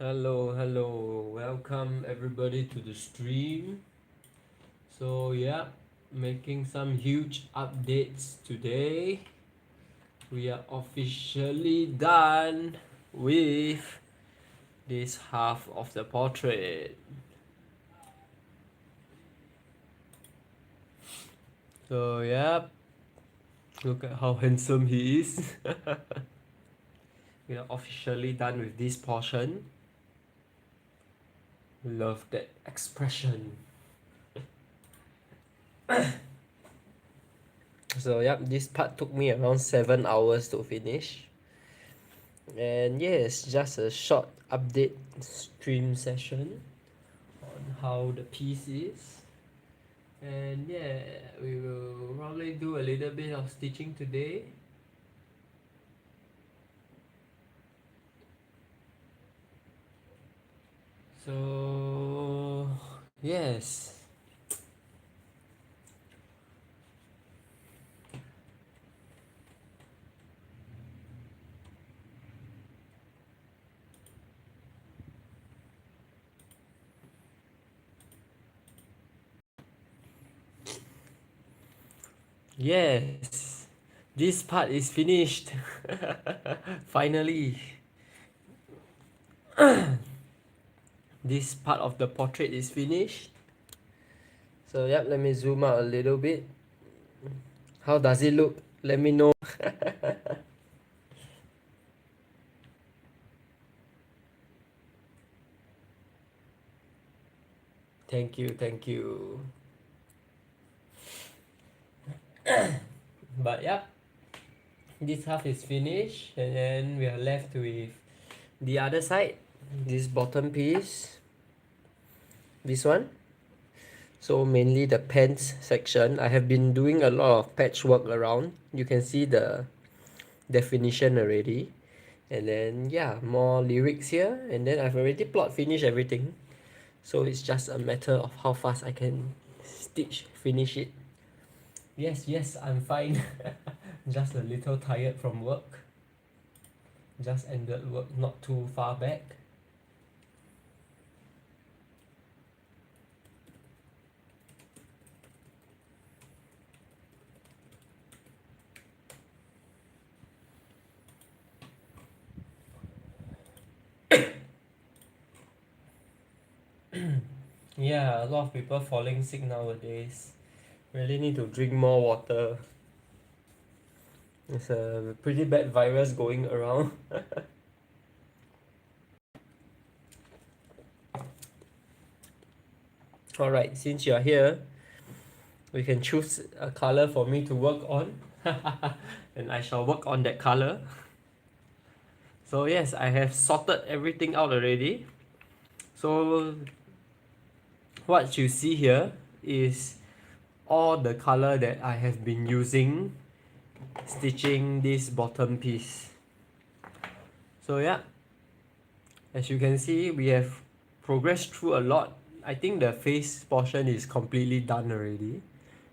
Hello, welcome everybody to the stream. So, yeah, making some huge updates today. We are officially done with this half of the portrait. So, yeah, look at how handsome he is. We are officially done with this portion. Love that expression. So, yep, this part took me around 7 hours to finish. And yes, just a short update stream session on how the piece is. And yeah, we will probably do a little bit of stitching today. So, yes. Yes, this part is finished. Finally, this part of the portrait is finished. So, yep, let me zoom out a little bit. How does it look? Let me know. Thank you, thank you. But yeah, this half is finished, and then we are left with the other side, this bottom piece, this one. So mainly the pants section. I have been doing a lot of patchwork around. You can see the definition already. And then yeah, more lyrics here, and then I've already plot finished everything. So it's just a matter of how fast I can finish it. Yes, I'm fine. Just a little tired from work. Just ended work not too far back. Yeah, a lot of people falling sick nowadays. Really need to drink more water. It's a pretty bad virus going around. Alright, since you're here, we can choose a color for me to work on. And I shall work on that color. So yes, I have sorted everything out already. So what you see here is all the color that I have been using stitching this bottom piece. So yeah, as you can see, we have progressed through a lot. I think the face portion is completely done already.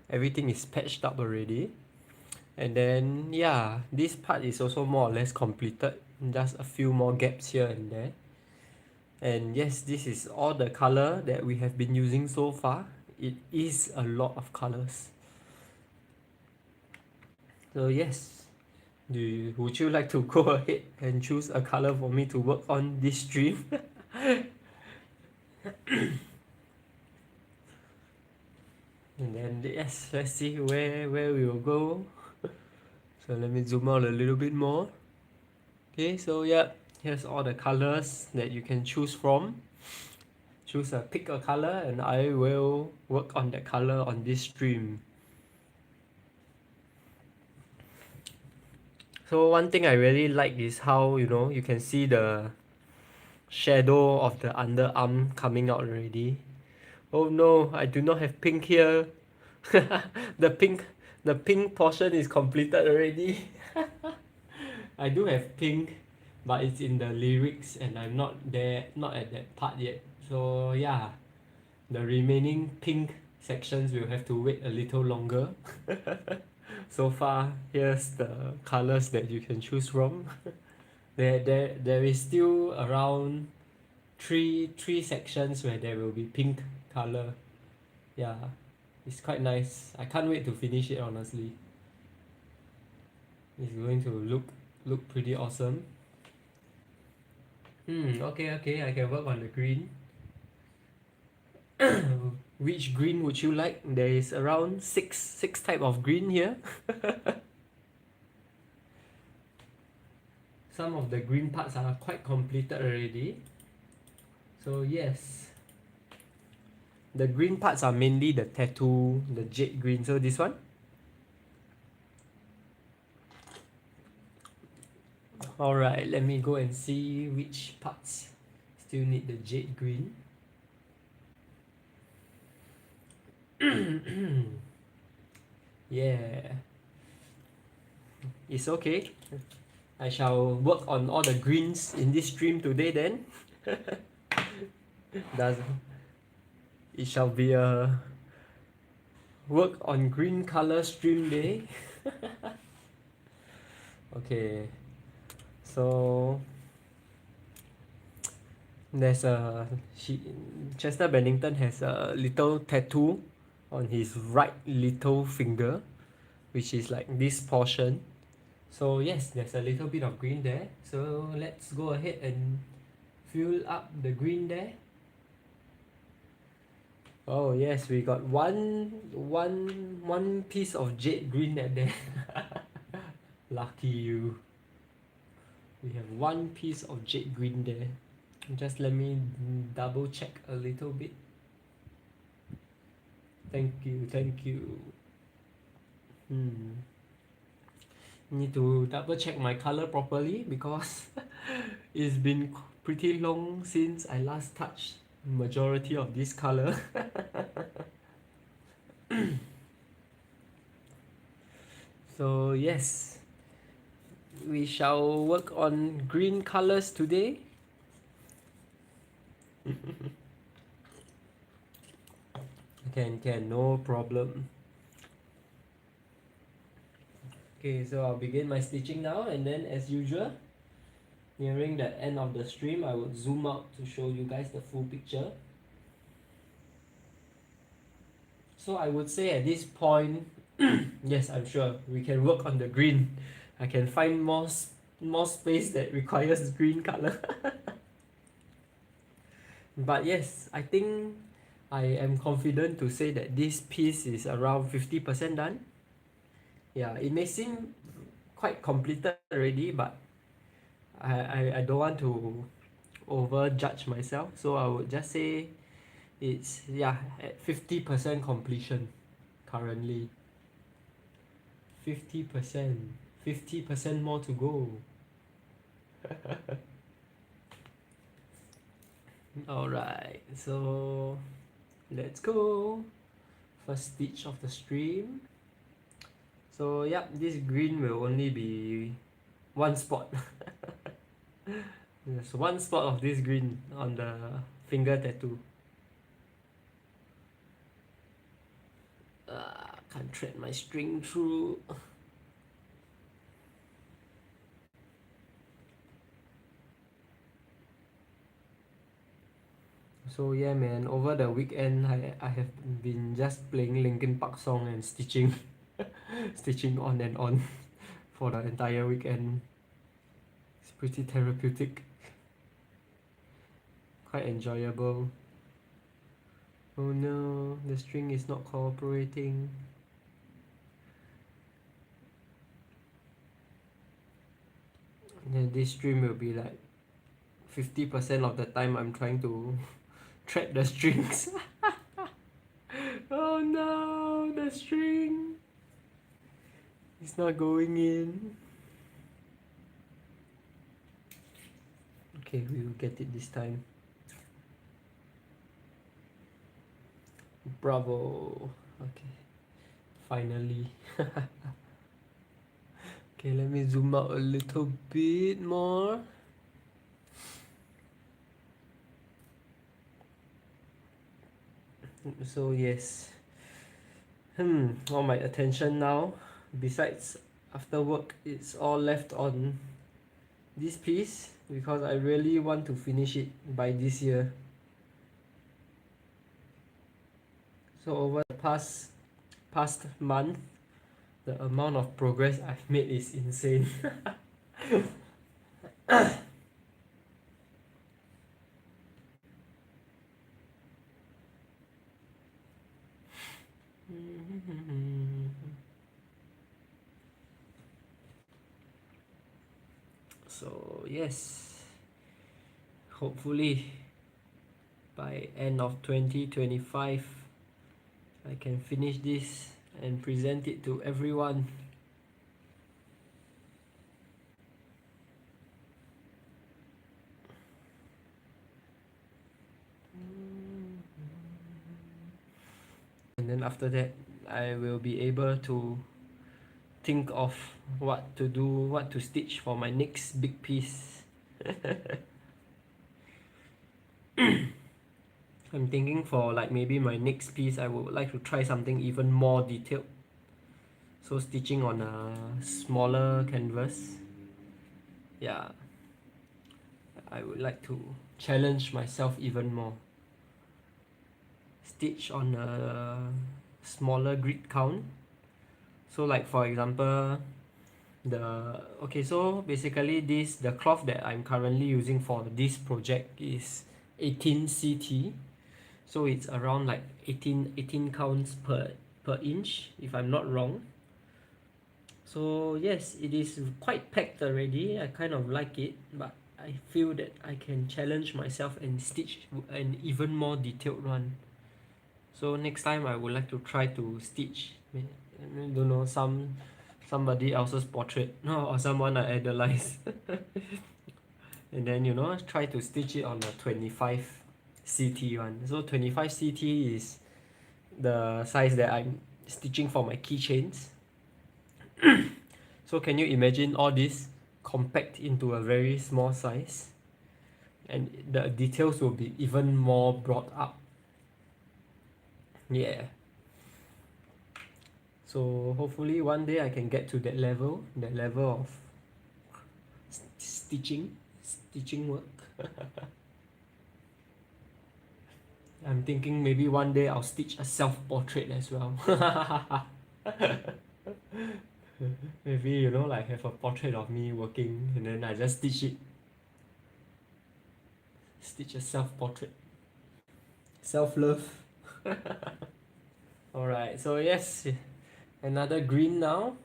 Everything is patched up already. And then yeah, this part is also more or less completed. Just a few more gaps here and there. And yes, this is all the color that we have been using so far. It is a lot of colors. So yes, would you like to go ahead and choose a color for me to work on this stream? And then yes, let's see where we will go. So let me zoom out a little bit more. Okay, so yeah, here's all the colors that you can choose from. Pick a color and I will work on that color on this stream. So one thing I really like is how, you can see the shadow of the underarm coming out already. Oh no, I do not have pink here. the pink the pink portion is completed already. I do have pink, but it's in the lyrics and I'm not at that part yet. So yeah, the remaining pink sections will have to wait a little longer. So far, here's the colors that you can choose from. There is still around three sections where there will be pink color. Yeah, it's quite nice. I can't wait to finish it, honestly. It's going to look pretty awesome. Okay, I can work on the green. Which green would you like? There is around six type of green here. Some of the green parts are quite completed already. So yes, the green parts are mainly the tattoo, the jade green. So this one. Alright, let me go and see which parts still need the jade green. Yeah, it's okay. I shall work on all the greens in this stream today then. Does it shall be a work on green color stream day. Okay, so there's a Chester Bennington has a little tattoo on his right little finger, which is like this portion. So yes, there's a little bit of green there. So let's go ahead and fill up the green there. Oh yes, we got one piece of jade green at there. Lucky you. We have one piece of jade green there. Just let me double check a little bit. Thank you, thank you. Need to double check my color properly because it's been pretty long since I last touched majority of this color. So yes, we shall work on green colors today. Can, no problem. Okay, so I'll begin my stitching now, and then as usual, nearing the end of the stream, I will zoom out to show you guys the full picture. So I would say at this point, yes, I'm sure we can work on the green. I can find more space that requires green color. But yes, I think I am confident to say that this piece is around 50% done. Yeah, it may seem quite completed already, but I don't want to over judge myself, so I would just say it's at 50% completion currently. 50% more to go. Alright, so let's go. First stitch of the stream. So yep, this green will only be one spot. There's one spot of this green on the finger tattoo. Can't thread my string through. So yeah man, over the weekend I have been just playing Linkin Park song and stitching stitching on and on for the entire weekend. It's pretty therapeutic. Quite enjoyable. Oh no, the string is not cooperating. And then this stream will be like 50% of the time I'm trying to thread the strings. Oh no, the string. It's not going in. Okay, we will get it this time. Bravo. Okay. Finally. Okay, let me zoom out a little bit more. So yes. All my attention now, besides after work, it's all left on this piece. because I really want to finish it by this year. So over the past month, the amount of progress I've made is insane. So yes, hopefully by end of 2025 I can finish this and present it to everyone. And then after that I will be able to think of what to do, what to stitch for my next big piece. I'm thinking for like maybe my next piece I would like to try something even more detailed. So stitching on a smaller canvas. Yeah, I would like to challenge myself even more. Stitch on a smaller grid count. So like for example, so basically the cloth that I'm currently using for this project is 18 CT. So it's around like 18 counts per inch if I'm not wrong. So yes, it is quite packed already. I kind of like it, but I feel that I can challenge myself and stitch an even more detailed one. So next time I would like to try to stitch, I don't know, somebody else's portrait or someone I idolize. And then try to stitch it on a 25 CT one. So 25 CT is the size that I'm stitching for my keychains. So can you imagine all this compact into a very small size, and the details will be even more brought up. Yeah. So hopefully one day I can get to that level of stitching work. I'm thinking maybe one day I'll stitch a self-portrait as well. Maybe like have a portrait of me working and then I just stitch a self-portrait. Self-love. Alright, so yes, another green now,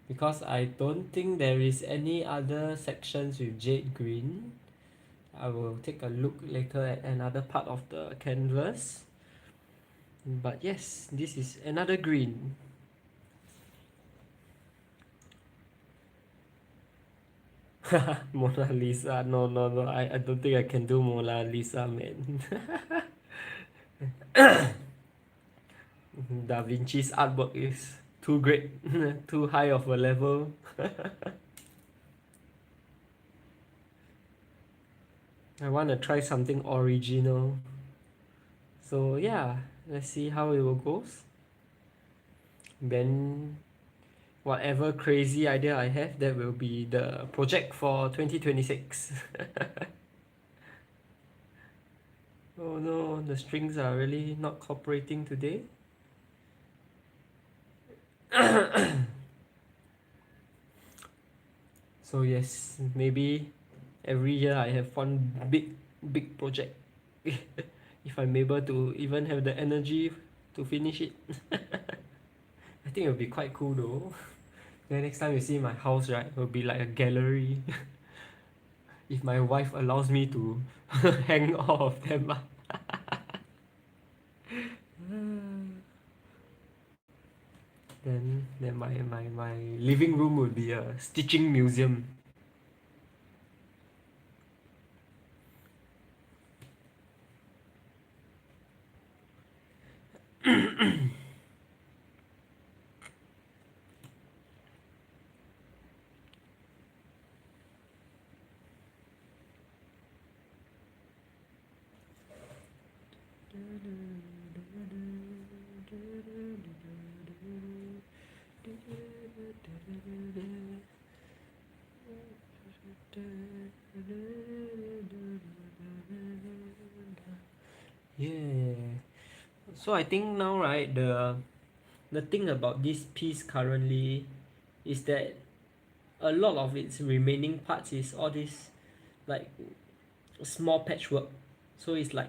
because I don't think there is any other sections with jade green. I will take a look later at another part of the canvas. But yes, this is another green. Mona Lisa. No, I don't think I can do Mona Lisa, man. Da Vinci's artwork is too great, too high of a level. I want to try something original. So yeah, let's see how it will goes. Then whatever crazy idea I have, that will be the project for 2026. Oh no, the strings are really not cooperating today. So yes, maybe every year I have one big project. If I'm able to even have the energy to finish it. I think it'll be quite cool though. Then next time you see my house, right, it'll be like a gallery. If my wife allows me to hang all of them up. Then my living room would be a stitching museum. So I think now, right, the thing about this piece currently is that a lot of its remaining parts is all this like small patchwork. So it's like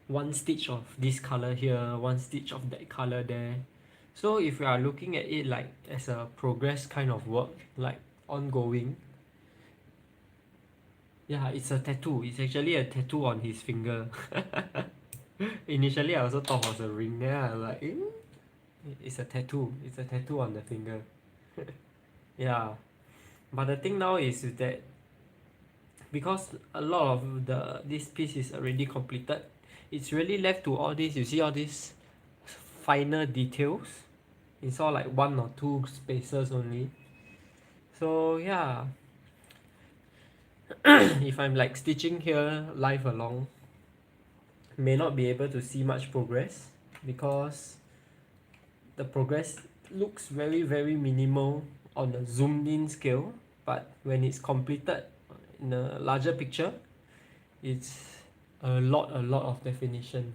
one stitch of this color here, one stitch of that color there. So if we are looking at it like as a progress kind of work, like ongoing, yeah, it's a tattoo. It's actually a tattoo on his finger. Initially I also thought it was a ring, then I was like, it's a tattoo. It's a tattoo on the finger. Yeah. But the thing now is that because a lot of this piece is already completed, it's really left to all this. You see all these finer details. It's all like one or two spaces only. So yeah, if I'm like stitching here live along, may not be able to see much progress because the progress looks very very minimal on a zoomed in scale, but when it's completed in a larger picture, it's a lot of definition.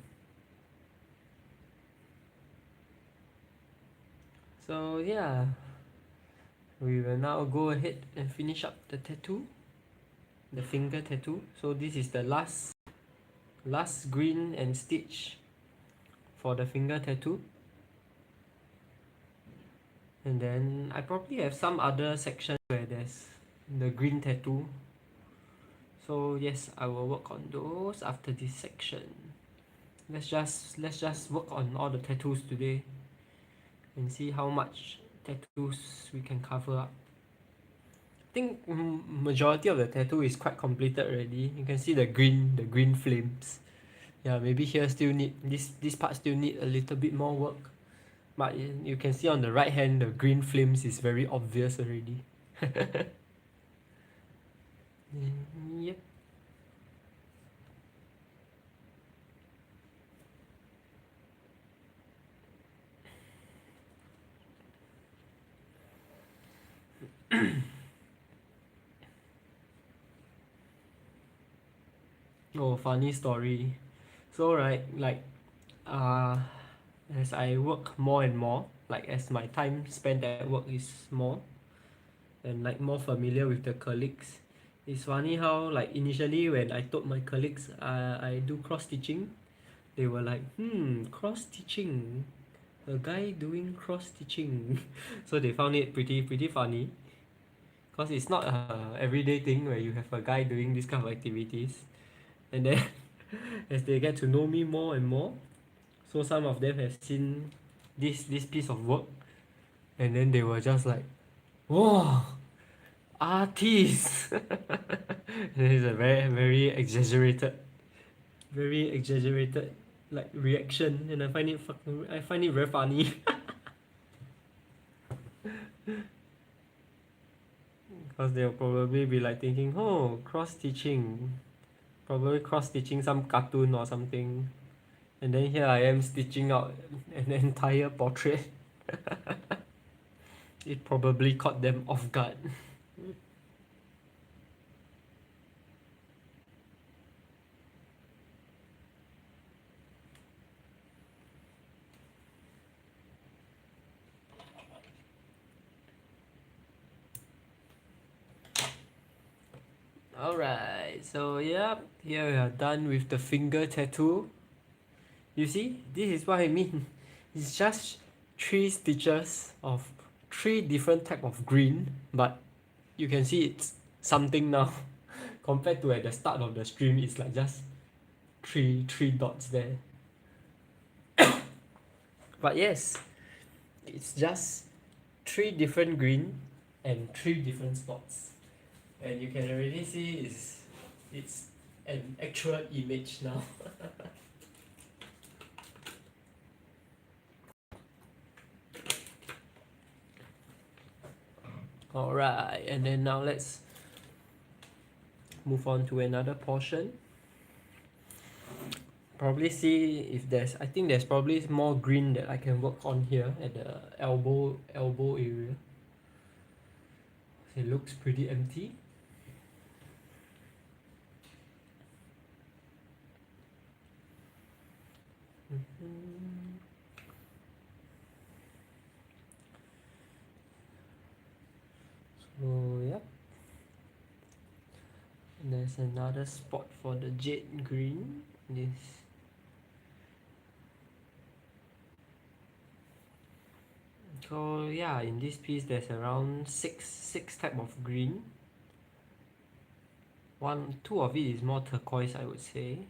So yeah, we will now go ahead and finish up the tattoo, the finger tattoo. So this is the last green and stitch for the finger tattoo. And then I probably have some other section where there's the green tattoo. So yes, I will work on those after this section. Let's just work on all the tattoos today and see how much tattoos we can cover up. I think majority of the tattoo is quite completed already. You can see the green flames. Yeah, maybe here still need this part still need a little bit more work. But you can see on the right hand the green flames is very obvious already. Yep. Oh, funny story. So right, like uh as I work more and more, like as my time spent at work is more and like more familiar with the colleagues, it's funny how like initially when I told my colleagues I do cross stitching, they were like, cross stitching, a guy doing cross stitching. So they found it pretty funny because it's not a everyday thing where you have a guy doing this kind of activities. And then as they get to know me more and more, so some of them have seen this piece of work, and then they were just like, "Whoa, artist!" It's a very exaggerated like reaction, and I find it very funny. Because they'll probably be like thinking, "Oh, cross stitching, probably cross stitching some cartoon or something." And then here I am stitching out an entire portrait. It probably caught them off guard. Alright, so yeah, here we are done with the finger tattoo. You see, this is what I mean. It's just 3 stitches of 3 different type of green, but you can see it's something now. Compared to at the start of the stream, it's like just three dots there. But yes, it's just 3 different green and 3 different spots. And you can already see it's an actual image now. Alright, and then now let's move on to another portion. Probably see if I think there's probably more green that I can work on here at the elbow area. It looks pretty empty. Oh, yep. And there's another spot for the jade green. This. So yeah, in this piece there's around six type of green. Two of it is more turquoise, I would say.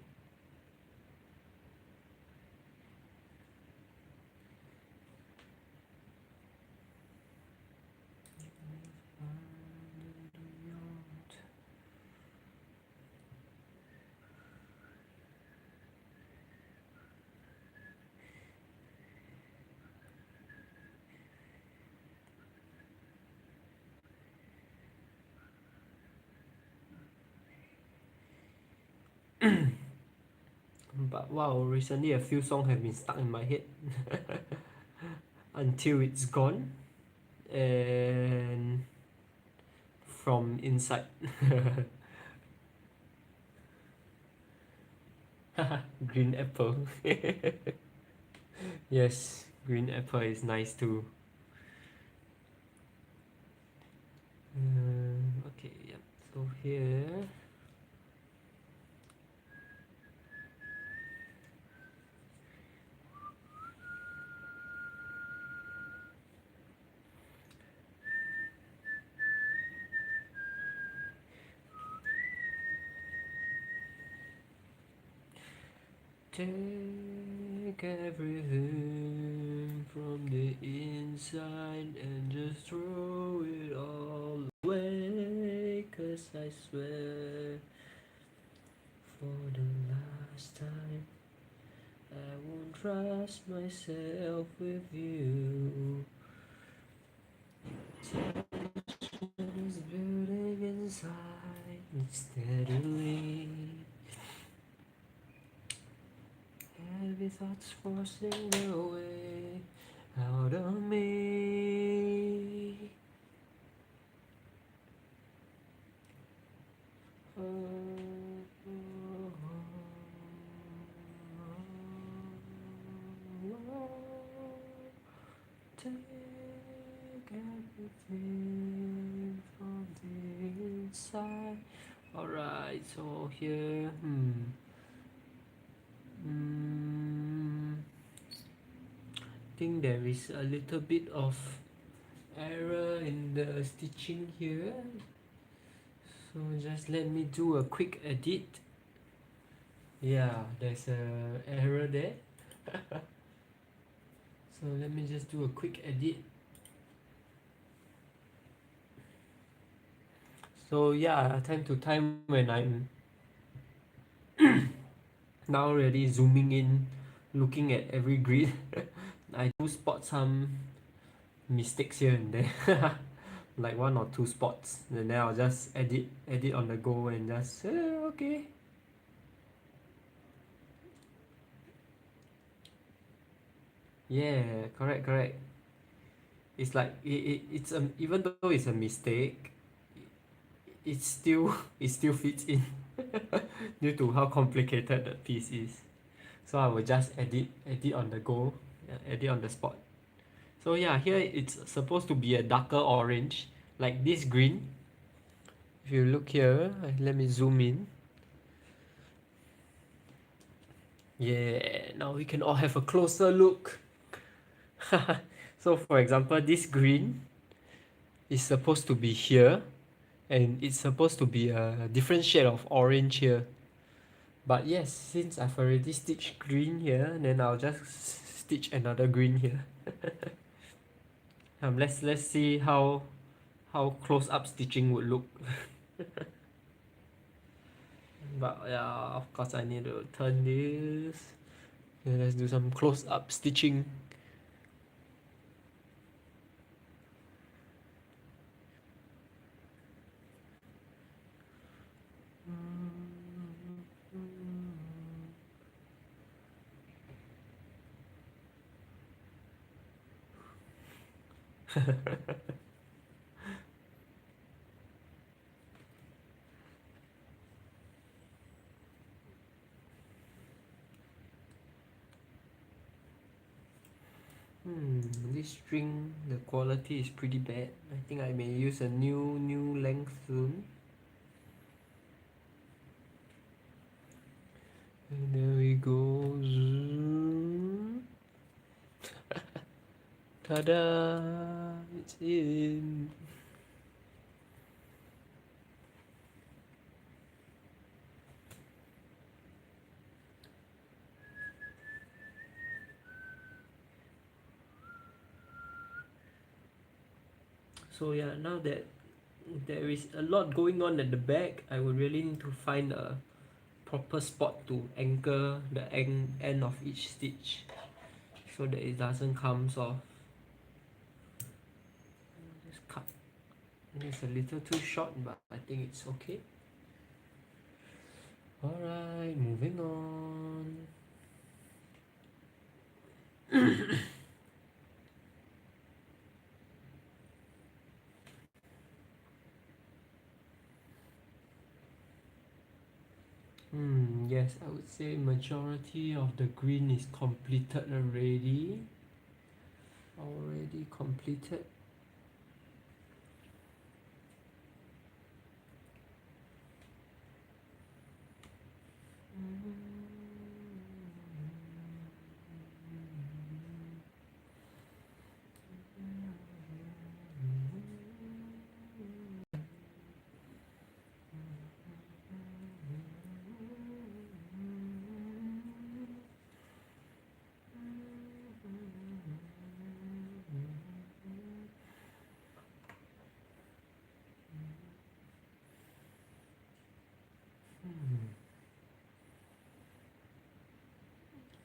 But wow, recently a few songs have been stuck in my head until it's gone and from inside. Green apple. Yes, green apple is nice too. Okay, yep. So here. Take everything from the inside and just throw it all away. 'Cause I swear, for the last time, I won't trust myself with you. Tension is building inside me steadily. Heavy thoughts forcing their way out of me. Take everything from the inside. Alright, so here, think there is a little bit of error in the stitching here. So just let me do a quick edit. Yeah, there's a error there. So let me just do a quick edit. So yeah, time to time when I'm now really zooming in, looking at every grid, I do spot some mistakes here and there. Like one or two spots, and then I'll just edit on the go and just okay. Yeah, correct. It's like it's a, even though it's a mistake, it's still it still fits in due to how complicated the piece is. So I will just edit on the go, edit on the spot. So yeah, here it's supposed to be a darker orange, like this green. If you look here, let me zoom in. Yeah, now we can all have a closer look. So for example, this green is supposed to be here, and it's supposed to be a different shade of orange here. But yes, since I've already stitched green here, then I'll just stitch another green here. Let's see how close up stitching would look. But yeah, of course I need to turn this. Okay, let's do some close up stitching. This string, the quality is pretty bad. I think I may use a new length soon. And there we go. Zoom. Ta-da! It's in. So yeah, now that there is a lot going on at the back, I would really need to find a proper spot to anchor the end of each stitch so that it doesn't come off. Just cut. It's a little too short, but I think it's okay. Alright, moving on. Yes, I would say majority of the green is completed already. Already completed.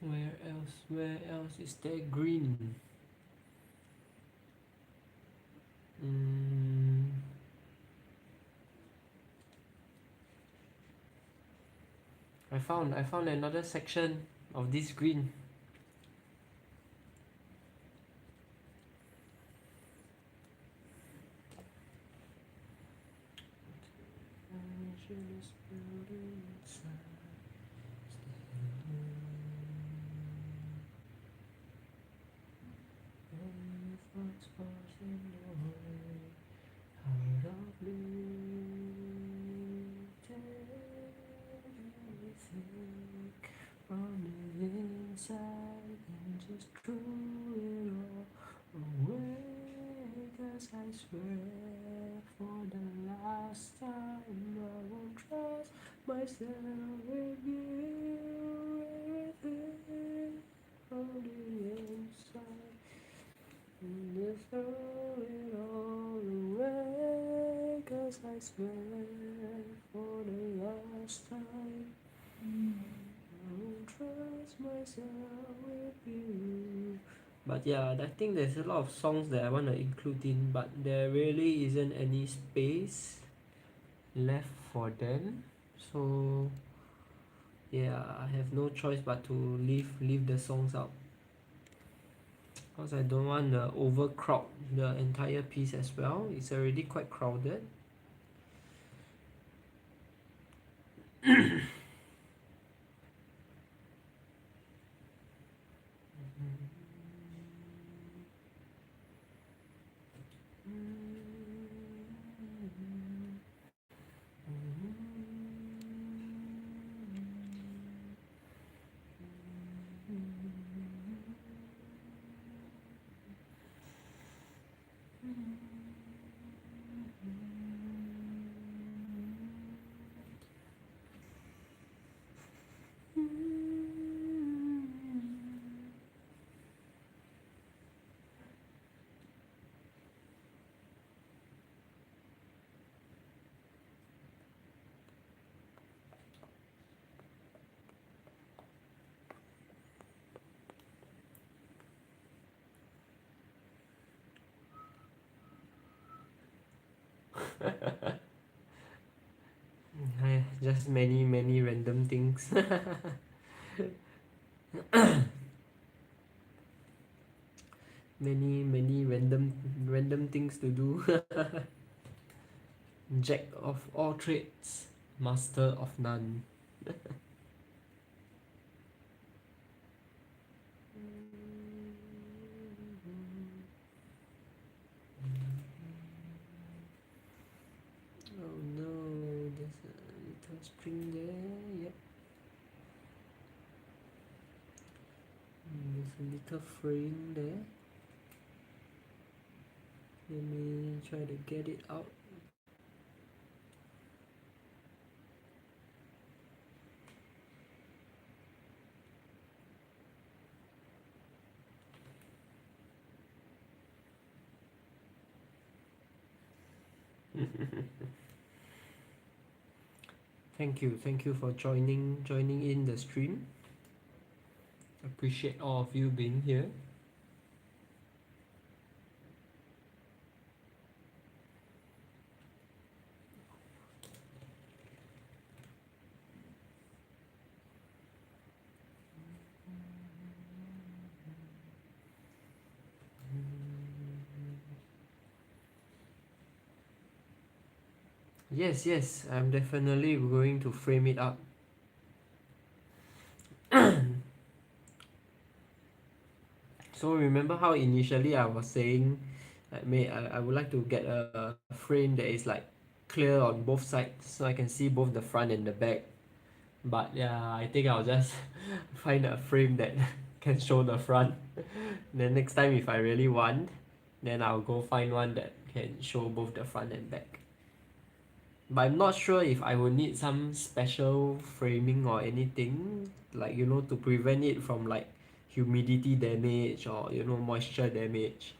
Where else? Where else is there green? Mm, I found another section of this green. From the inside and just threw it all away. 'Cause I swear for the last time I won't trust myself with you. Everything from the inside and just throw it all away. 'Cause I swear for the last time I won't trust myself with you. But yeah, I think there's a lot of songs that I want to include in, but there really isn't any space left for them. So yeah, I have no choice but to leave the songs out. Because I don't want to overcrowd the entire piece as well. It's already quite crowded. Just many random things. many random things to do. Jack of all trades, master of none. better frame there. Let me try to get it out. Thank you for joining in the stream. Appreciate all of you being here. Yes, I'm definitely going to frame it up. So remember how initially I was saying I would like to get a frame that is like clear on both sides so I can see both the front and the back. But yeah, I think I'll just find a frame that can show the front. Then next time if I really want, then I'll go find one that can show both the front and back. But I'm not sure if I will need some special framing or anything, like to prevent it from like humidity damage or moisture damage.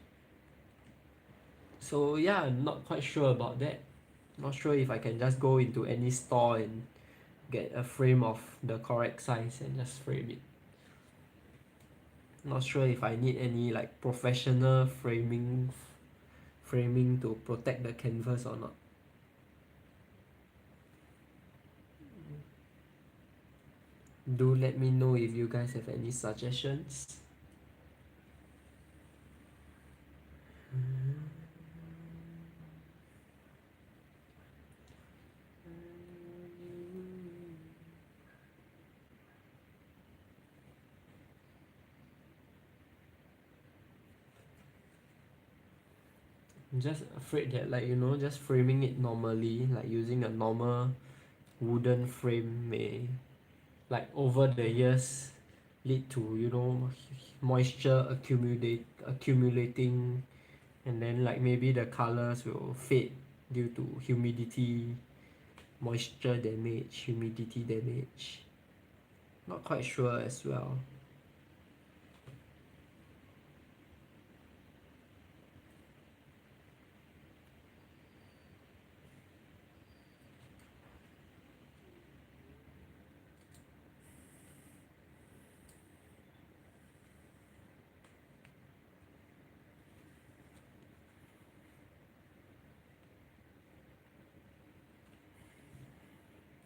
So yeah, I'm not quite sure about that. Not sure if I can just go into any store and get a frame of the correct size and just frame it. Not sure if I need any like professional framing to protect the canvas or not. Do let me know if you guys have any suggestions. I'm just afraid that just framing it normally, like using a normal wooden frame may like over the years lead to moisture accumulating, and then like maybe the colors will fade due to humidity, moisture damage, humidity damage. Not quite sure as well.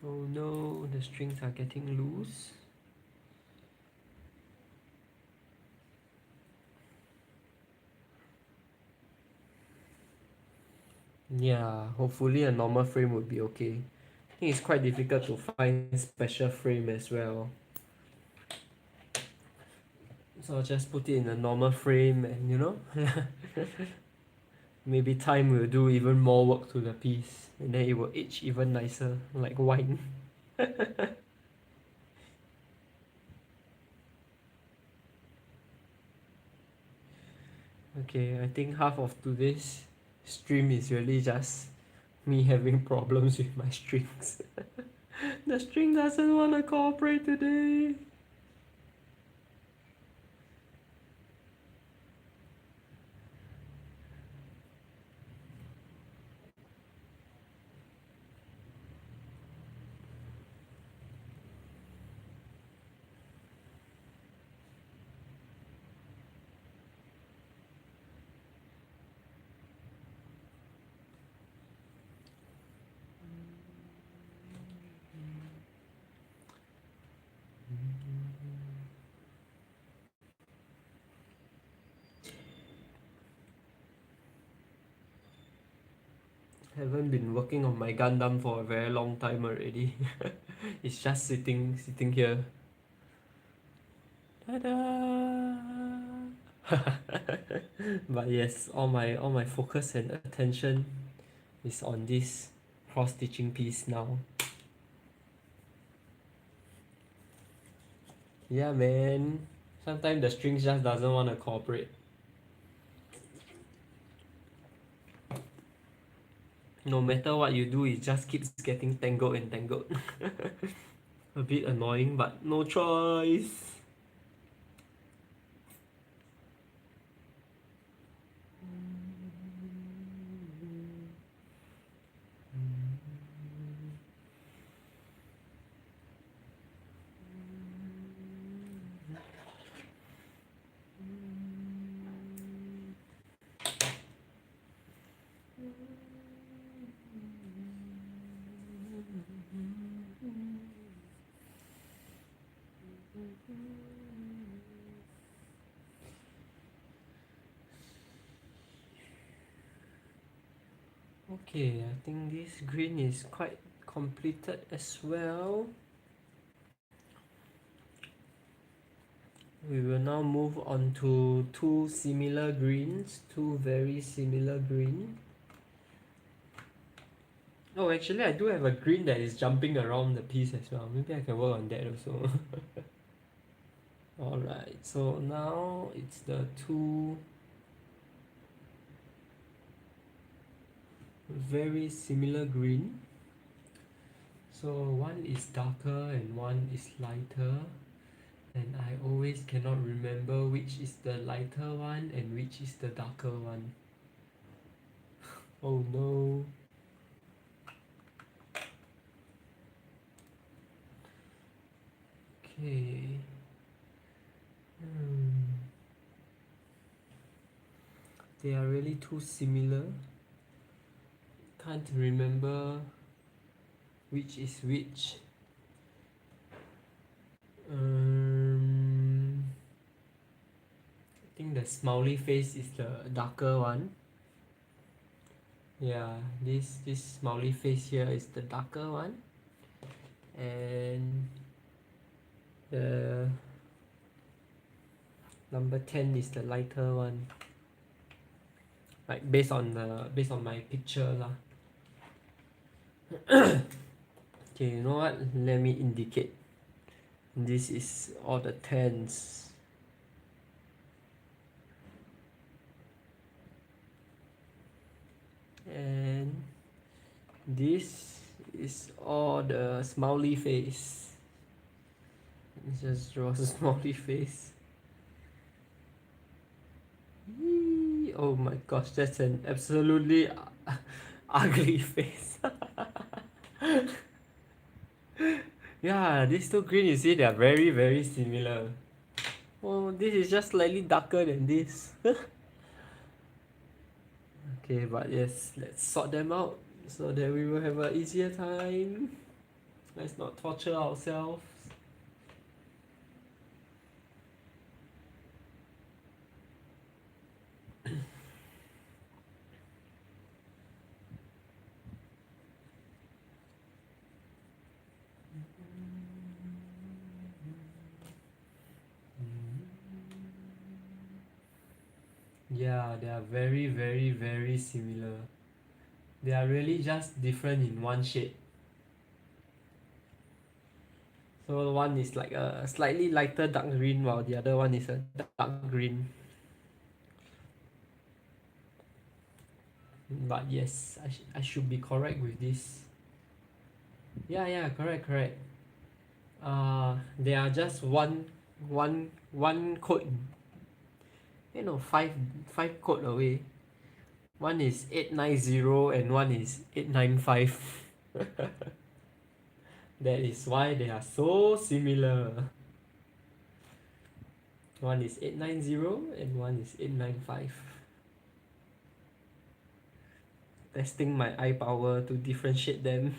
Oh no, the strings are getting loose. Yeah, hopefully a normal frame would be okay. I think it's quite difficult to find special frame as well. So I'll just put it in a normal frame and maybe time will do even more work to the piece and then it will age even nicer, like wine. Okay, I think half of today's stream is really just me having problems with my strings. The string doesn't want to cooperate today. Haven't been working on my Gundam for a very long time already. It's just sitting here. Ta-da! But yes, all my focus and attention is on this cross stitching piece now. Yeah, man. Sometimes the strings just doesn't want to cooperate. No matter what you do, it just keeps getting tangled and tangled. A bit annoying, but no choice. Okay, I think this green is quite completed as well. We will now move on to two similar greens, two very similar green. Oh, actually, I do have a green that is jumping around the piece as well. Maybe I can work on that also. Alright, so now it's the two very similar green. So one is darker and one is lighter, and I always cannot remember which is the lighter one and which is the darker one. Oh no. Okay. They are really too similar. Can't remember which is which. I think the smiley face is the darker one. Yeah, this smiley face here is the darker one, and the number 10 is the lighter one. Like based on my picture lah. Okay, you know what? Let me indicate. This is all the 10s. And this is all the smiley face. Let's just draw a smiley face. Yee, oh my gosh, that's an absolutely ugly face. Yeah, these two green, you see, they are very, very similar. Oh, this is just slightly darker than this. Okay, but yes, let's sort them out so that we will have an easier time. Let's not torture ourselves. Yeah, they are very, very, very similar. They are really just different in one shade. So one is like a slightly lighter dark green while the other one is a dark green. But yes, I should be correct with this. Yeah, correct. They are just one code, five code away. One is 890 and one is 895. That is why they are so similar. One is 890 and one is 895. Testing my eye power to differentiate them.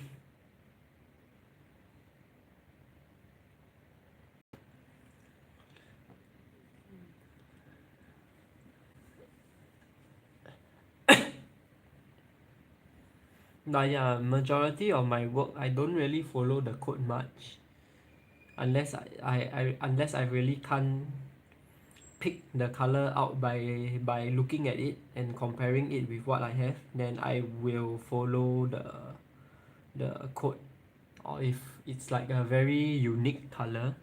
But yeah, majority of my work I don't really follow the code much. Unless I really can't pick the color out by looking at it and comparing it with what I have, then I will follow the code. Or if it's like a very unique color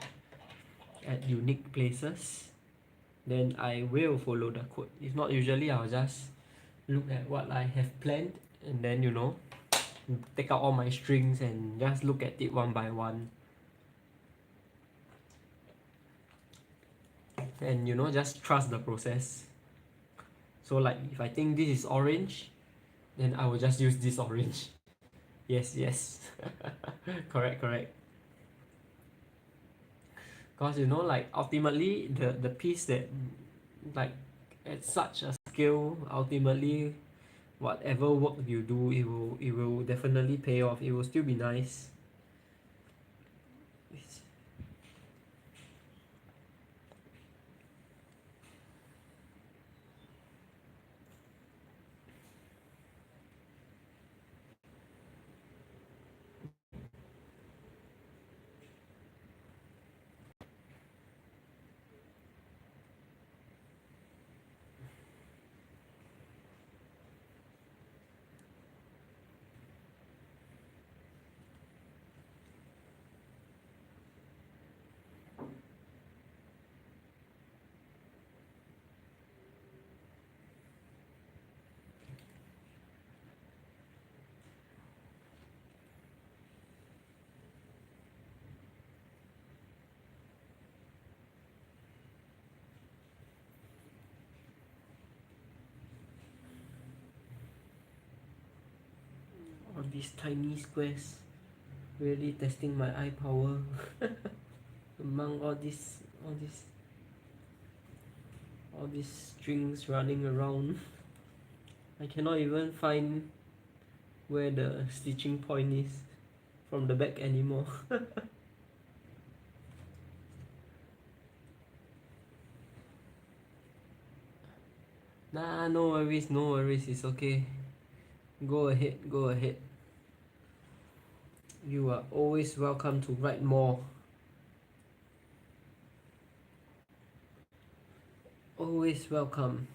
at unique places, then I will follow the code. If not, usually I'll just look at what I have planned and then take out all my strings and just look at it one by one, and just trust the process. So like if I think this is orange, then I will just use this orange. Yes, yes. Correct, correct. Because like ultimately the piece that like at such a scale, ultimately whatever work you do, it will definitely pay off. It will still be nice. All these tiny squares really testing my eye power. Among all these strings running around, I cannot even find where the stitching point is from the back anymore. Nah, no worries, no worries, it's okay. Go ahead, go ahead. You are always welcome to write more. Always welcome.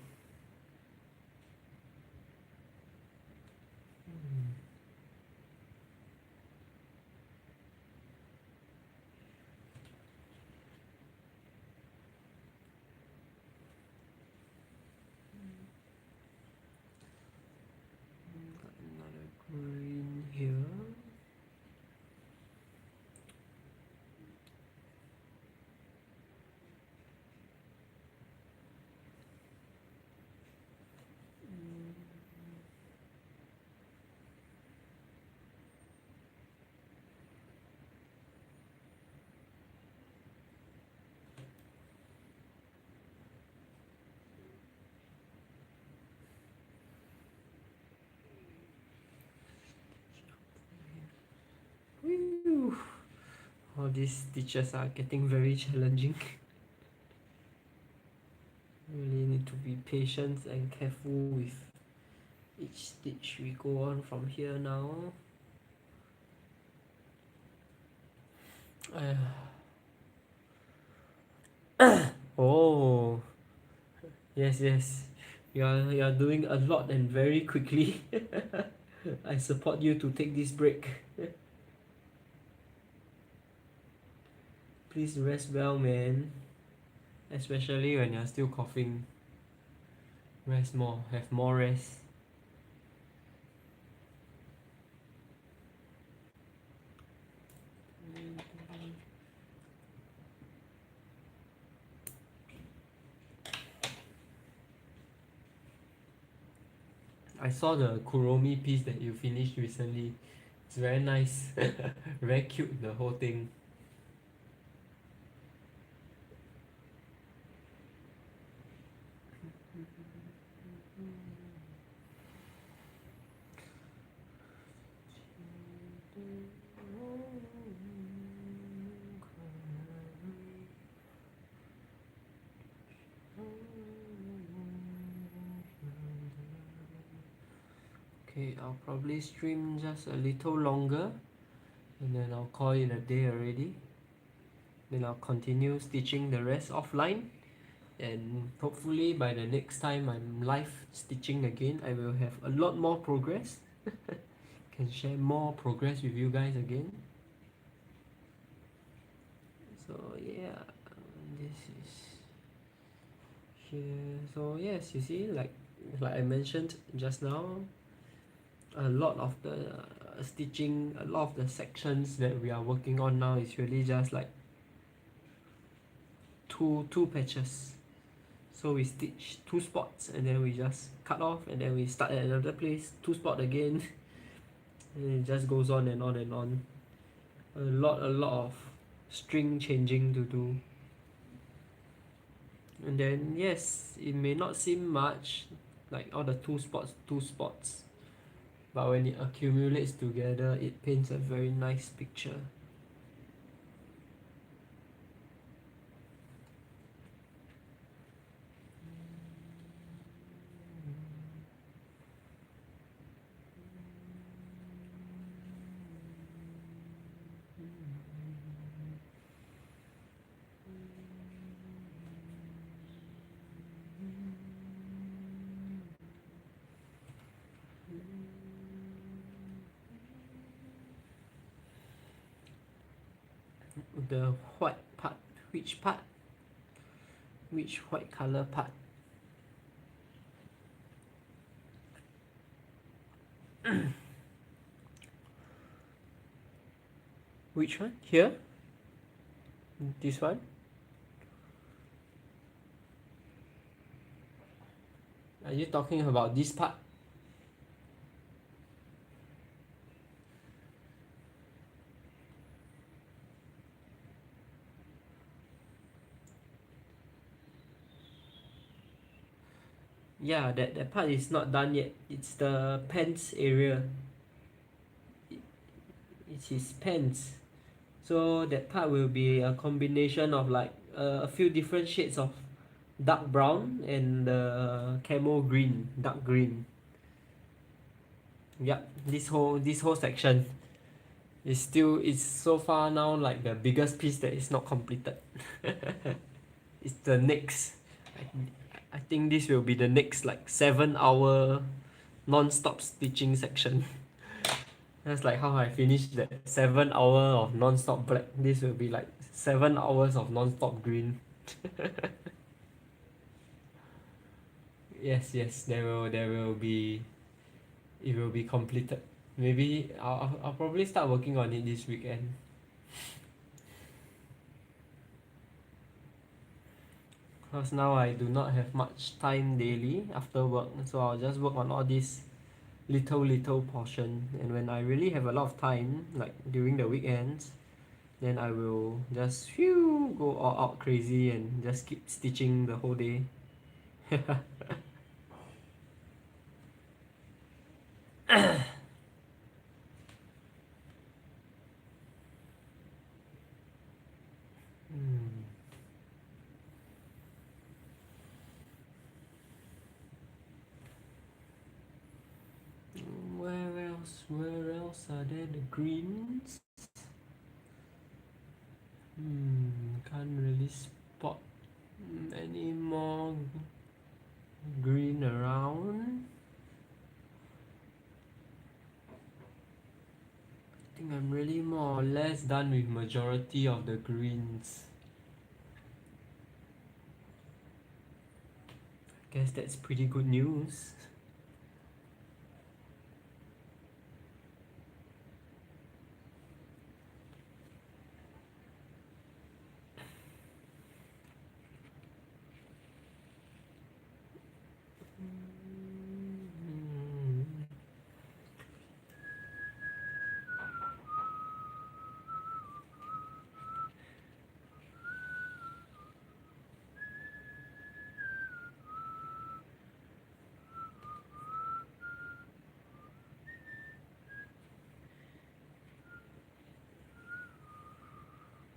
Got another green here. Whew. All these stitches are getting very challenging. Really need to be patient and careful with each stitch we go on from here now. Oh, yes, yes. You are doing a lot and very quickly. I support you to take this break. Please rest well, man. Especially when you're still coughing. Rest more. Have more rest. I saw the Kuromi piece that you finished recently. It's very nice. Very cute, the whole thing. Okay, I'll probably stream just a little longer and then I'll call it a day already. Then I'll continue stitching the rest offline, and hopefully by the next time I'm live stitching again, I will have a lot more progress. Can share more progress with you guys again. So yeah, this is here. So yes, you see, like I mentioned just now, a lot of the stitching, a lot of the sections that we are working on now is really just like two patches. So we stitch two spots and then we just cut off and then we start at another place, two spot again, and it just goes on and on and on. A lot of string changing to do. And then yes, it may not seem much, like all the two spots, but when it accumulates together, it paints a very nice picture. The white part, which part? Which white color part? Which one? Here? This one? Are you talking about this part? Yeah, that part is not done yet. It's the pants area. It's his pants. So that part will be a combination of like a few different shades of dark brown and camo green, dark green. Yep, this whole section is so far now like the biggest piece that is not completed. It's the next. I think this will be the next like 7 hour non-stop stitching section. That's like how I finished that 7 hour of non-stop black. This will be like 7 hours of non-stop green. Yes, there will be, it will be completed. Maybe I'll probably start working on it this weekend. Because now I do not have much time daily after work, so I'll just work on all these little portion, and when I really have a lot of time, like during the weekends, then I will just go all out crazy and just keep stitching the whole day. Hmm. Where else are there the greens? Can't really spot any more green around. I think I'm really more or less done with majority of the greens. I guess that's pretty good news.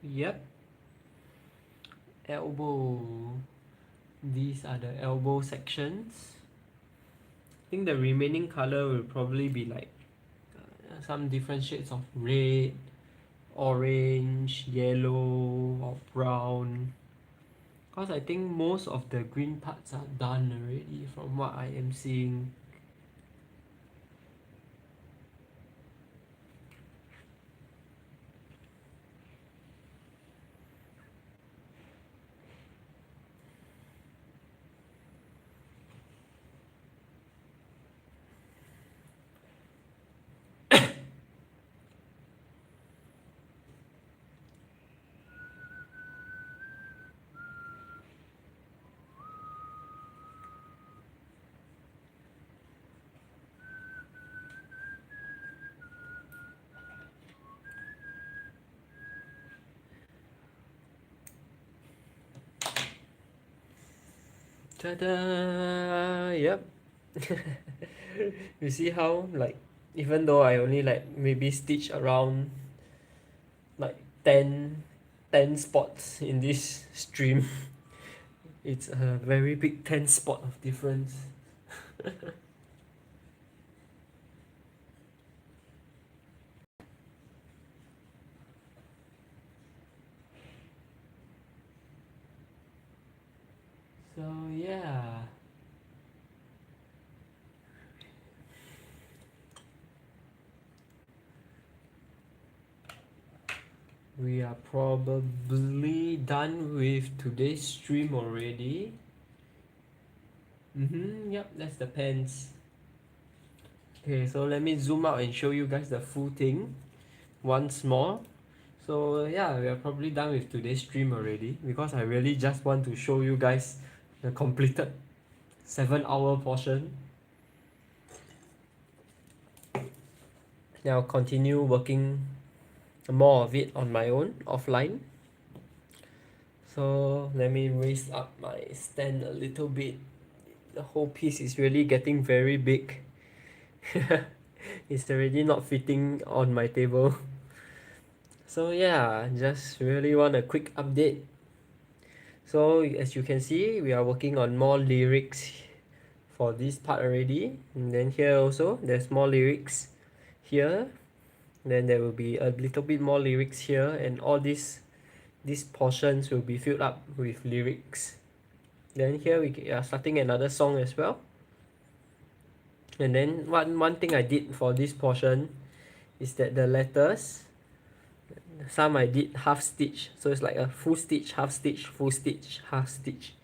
Yep, elbow. These are the elbow sections. I think the remaining color will probably be like some different shades of red, orange, yellow, or brown. Because I think most of the green parts are done already from what I am seeing. Ta-da! Yep. You see how, like, even though I only like maybe stitch around like 10 spots in this stream, it's a very big 10 spot of difference. So yeah. We are probably done with today's stream already. Yep, that's the pants. Okay, so let me zoom out and show you guys the full thing once more. So yeah, we are probably done with today's stream already because I really just want to show you guys the completed 7-hour portion. Now I'll continue working more of it on my own offline. So let me raise up my stand a little bit. The whole piece is really getting very big. It's already not fitting on my table. So yeah, just really want a quick update. So as you can see, we are working on more lyrics for this part already. And then here also, there's more lyrics here. Then there will be a little bit more lyrics here, and all these portions will be filled up with lyrics. Then here we are starting another song as well. And then one thing I did for this portion is that the letters, some I did half stitch, so it's like a full stitch, half stitch, full stitch, half stitch,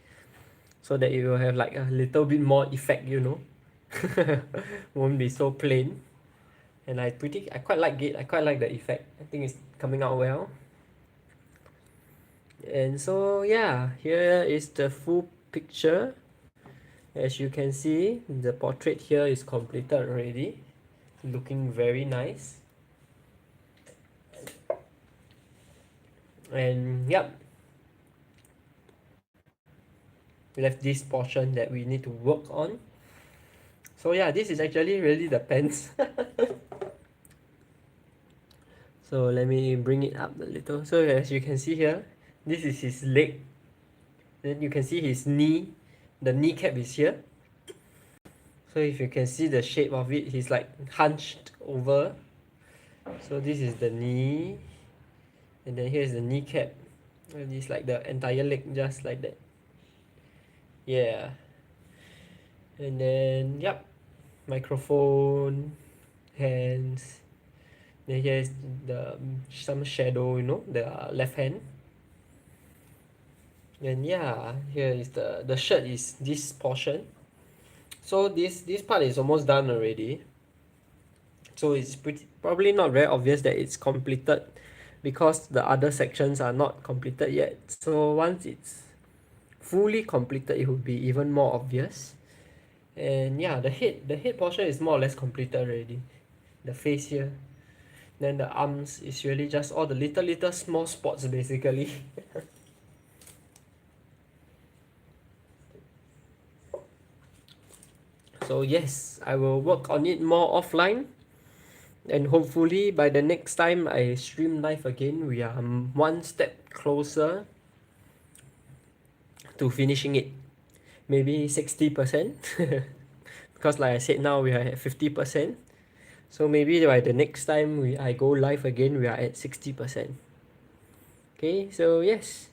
so that it will have like a little bit more effect, you know. Won't be so plain. And I quite like it. I quite like the effect. I think it's coming out well. And so yeah, here is the full picture. As you can see, the portrait here is completed already, looking very nice. And yep, we left this portion that we need to work on. So yeah, this is actually really the pants. So let me bring it up a little. So as you can see here, this is his leg. Then you can see his knee. The kneecap is here. So if you can see the shape of it, he's like hunched over. So this is the knee. And then here's the kneecap. And it's like the entire leg just like that. Yeah. And then yep. Microphone, hands. Then here's the some shadow, you know, the left hand. And yeah, here is the shirt is this portion. So this part is almost done already. So it's probably not very obvious that it's completed because the other sections are not completed yet. So once it's fully completed, it will be even more obvious. And yeah, the head portion is more or less completed already. The face here. Then the arms is really just all the little small spots basically. So yes, I will work on it more offline. And hopefully by the next time I stream live again, we are one step closer to finishing it. Maybe 60%. Because like I said, now we are at 50%. So maybe by the next time I go live again, we are at 60%. Okay, so yes.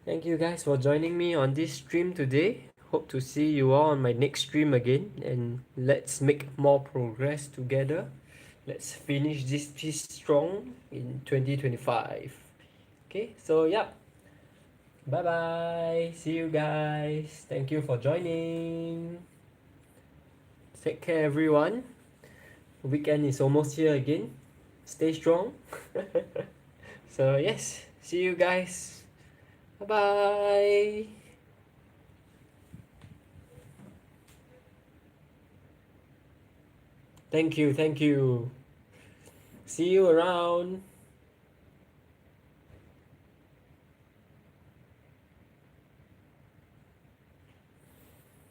Thank you guys for joining me on this stream today. Hope to see you all on my next stream again, and let's make more progress together. Let's finish this piece strong in 2025. Okay, so yeah. Bye bye. See you guys. Thank you for joining. Take care, everyone. The weekend is almost here again. Stay strong. So, yes. See you guys. Bye bye. Thank you. Thank you. See you around.